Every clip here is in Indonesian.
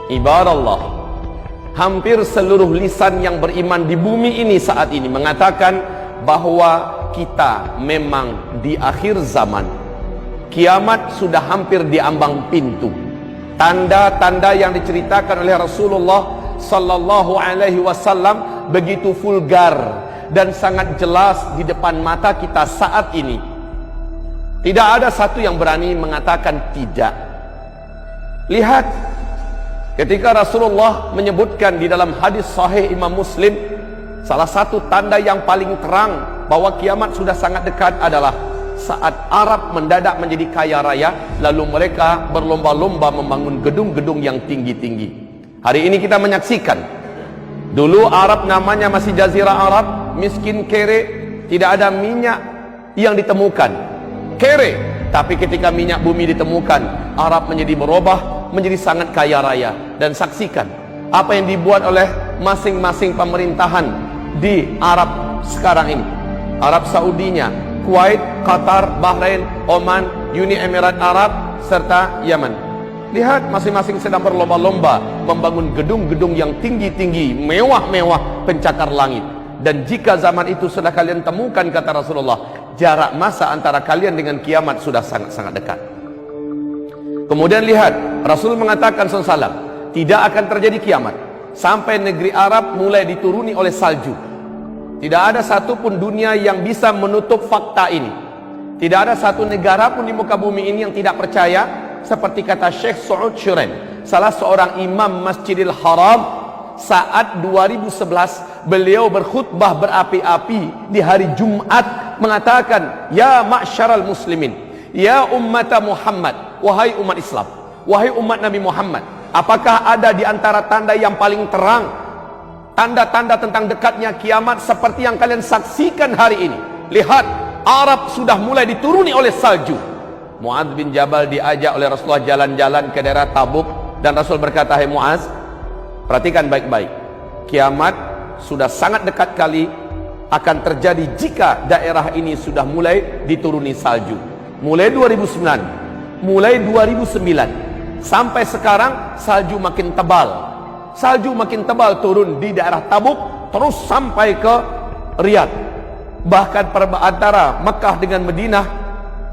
Ibaratullah, hampir seluruh lisan yang beriman di bumi ini saat ini mengatakan bahwa kita memang di akhir zaman. Kiamat sudah hampir di ambang pintu. Tanda-tanda yang diceritakan oleh Rasulullah sallallahu alaihi wasallam begitu vulgar dan sangat jelas di depan mata kita saat ini. Tidak ada satu yang berani mengatakan tidak. Lihat, ketika Rasulullah menyebutkan di dalam hadis sahih Imam Muslim, salah satu tanda yang paling terang bahwa kiamat sudah sangat dekat adalah saat Arab mendadak menjadi kaya raya, lalu mereka berlomba-lomba membangun gedung-gedung yang tinggi-tinggi. Hari ini kita menyaksikan, dulu Arab namanya masih Jazirah Arab, miskin kere, tidak ada minyak yang ditemukan, kere. Tapi ketika minyak bumi ditemukan, Arab menjadi berubah menjadi sangat kaya raya. Dan saksikan apa yang dibuat oleh masing-masing pemerintahan di Arab sekarang ini. Arab Saudinya, Kuwait, Qatar, Bahrain, Oman, Uni Emirat Arab, serta Yaman. Lihat, masing-masing sedang berlomba-lomba membangun gedung-gedung yang tinggi-tinggi, mewah-mewah, pencakar langit. Dan jika zaman itu sudah kalian temukan, kata Rasulullah, jarak masa antara kalian dengan kiamat sudah sangat-sangat dekat. Kemudian lihat, Rasul mengatakan SAW, tidak akan terjadi kiamat sampai negeri Arab mulai dituruni oleh salju. Tidak ada satupun dunia yang bisa menutup fakta ini. Tidak ada satu negara pun di muka bumi ini yang tidak percaya. Seperti kata Syekh Saud Shuren, salah seorang imam Masjidil Haram, saat 2011 beliau berkhutbah berapi-api di hari Jumat, mengatakan, ya ma'syaral muslimin, ya ummata Muhammad, wahai umat Islam, wahai umat Nabi Muhammad, apakah ada di antara tanda yang paling terang, tanda-tanda tentang dekatnya kiamat seperti yang kalian saksikan hari ini? Lihat, Arab sudah mulai dituruni oleh salju. Mu'adz bin Jabal diajak oleh Rasulullah jalan-jalan ke daerah Tabuk, dan Rasul berkata, hai Mu'adz, perhatikan baik-baik, kiamat sudah sangat dekat kali akan terjadi jika daerah ini sudah mulai dituruni salju. Mulai 2009, mulai 2009 sampai sekarang salju makin tebal. Salju makin tebal turun di daerah Tabuk terus sampai ke Riyadh. Bahkan antara Mekah dengan Madinah,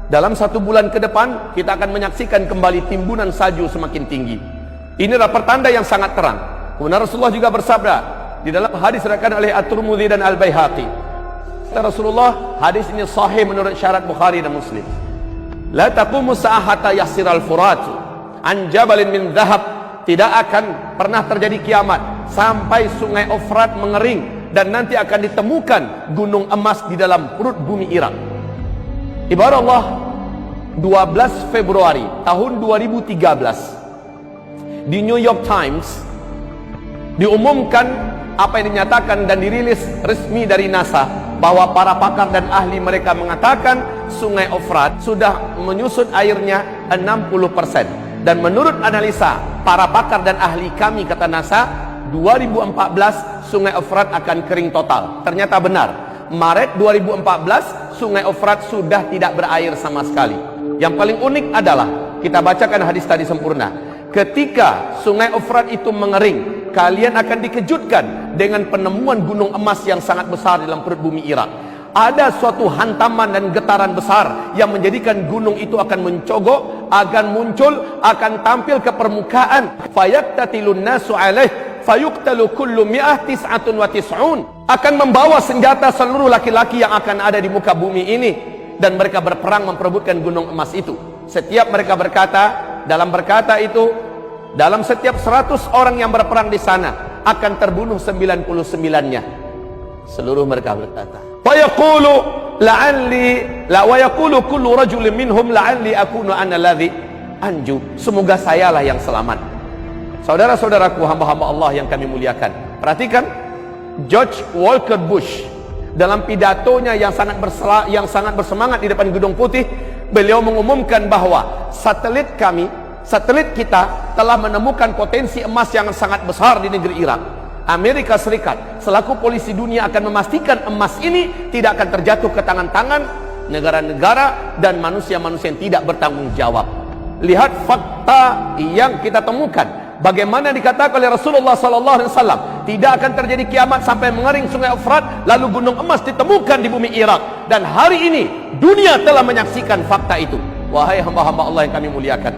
dalam 1 bulan ke depan kita akan menyaksikan kembali timbunan salju semakin tinggi. Inilah pertanda yang sangat terang. Kemudian Rasulullah juga bersabda di dalam hadis diriwayatkan oleh At-Tirmidzi dan Al-Baihaqi. Kata Rasulullah, hadis ini sahih menurut syarat Bukhari dan Muslim. La taqumu sa'ata yasiral furatu an jabalin min dhahab. Tidak akan pernah terjadi kiamat sampai sungai Efrat mengering dan nanti akan ditemukan gunung emas di dalam perut bumi Irak. Ibarat Allah, 12 Februari tahun 2013 di New York Times diumumkan apa yang dinyatakan dan dirilis resmi dari NASA, bahwa para pakar dan ahli mereka mengatakan sungai Efrat sudah menyusut airnya 60%. Dan menurut analisa para pakar dan ahli kami, kata NASA, 2014 sungai Efrat akan kering total. Ternyata benar, Maret 2014 sungai Efrat sudah tidak berair sama sekali. Yang paling unik adalah, kita bacakan hadis tadi sempurna, ketika sungai Efrat itu mengering, kalian akan dikejutkan dengan penemuan gunung emas yang sangat besar dalam perut bumi Irak. Ada suatu hantaman dan getaran besar yang menjadikan gunung itu akan mencogok, akan muncul, akan tampil ke permukaan. Fayaqtatilun nasu alaih fayuqtalu kullu mi'ah tis'atun wa tis'un. Akan membawa senjata seluruh laki-laki yang akan ada di muka bumi ini, dan mereka berperang memperebutkan gunung emas itu. Setiap mereka berkata, dalam berkata itu, dalam setiap 100 orang yang berperang di sana akan terbunuh 99-nya. Seluruh mereka berkata, wa yaqulu la'alli la wa yaqulu kullu rajulin minhum la'alli akunu ana alladhi anju. Semoga sayalah yang selamat. Saudara-saudaraku, hamba-hamba Allah yang kami muliakan, perhatikan George Walker Bush dalam pidatonya yang sangat bersemangat di depan Gedung Putih. Beliau mengumumkan bahwa satelit kita telah menemukan potensi emas yang sangat besar di negeri Irak. Amerika Serikat selaku polisi dunia akan memastikan emas ini tidak akan terjatuh ke tangan-tangan negara-negara dan manusia-manusia yang tidak bertanggung jawab. Lihat fakta yang kita temukan. bagaimana dikatakan oleh Rasulullah sallallahu alaihi wasallam, tidak akan terjadi kiamat sampai mengering sungai Efrat, lalu gunung emas ditemukan di bumi Irak. Dan hari ini dunia telah menyaksikan fakta itu. Wahai hamba-hamba Allah yang kami muliakan.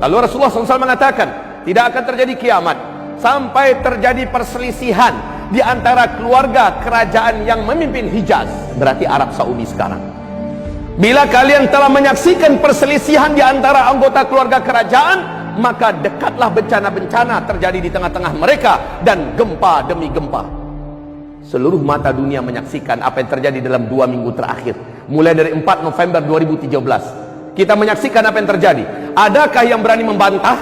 Lalu Rasulullah SAW mengatakan, tidak akan terjadi kiamat sampai terjadi perselisihan di antara keluarga kerajaan yang memimpin Hijaz, berarti Arab Saudi sekarang. Bila kalian telah menyaksikan perselisihan di antara anggota keluarga kerajaan, maka dekatlah bencana-bencana terjadi di tengah-tengah mereka dan gempa demi gempa. Seluruh mata dunia menyaksikan apa yang terjadi dalam 2 minggu terakhir, mulai dari 4 November 2013. Kita menyaksikan apa yang terjadi. Adakah yang berani membantah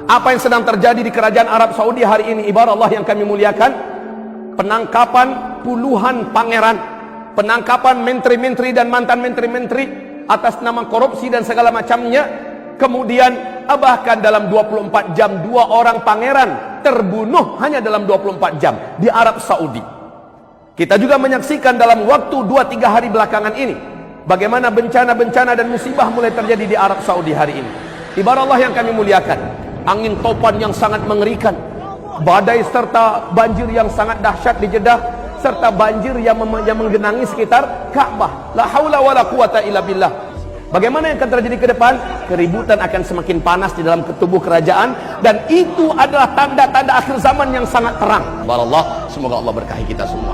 apa yang sedang terjadi di kerajaan Arab Saudi hari ini? Ibarat Allah yang kami muliakan, penangkapan puluhan pangeran, penangkapan menteri-menteri dan mantan menteri-menteri atas nama korupsi dan segala macamnya. Kemudian bahkan dalam 24 jam 2 orang pangeran terbunuh hanya dalam 24 jam di Arab Saudi. Kita juga menyaksikan dalam waktu 2-3 hari belakangan ini bagaimana bencana-bencana dan musibah mulai terjadi di Arab Saudi hari ini. Ibarat Allah yang kami muliakan, angin topan yang sangat mengerikan, badai serta banjir yang sangat dahsyat di Jeddah, serta banjir yang menggenangi sekitar Ka'bah. La haula wala quwata illa billah. Bagaimana yang akan terjadi ke depan? Keributan akan semakin panas di dalam tubuh kerajaan, dan itu adalah tanda-tanda akhir zaman yang sangat terang. Ibarat Allah, semoga Allah berkahi kita semua.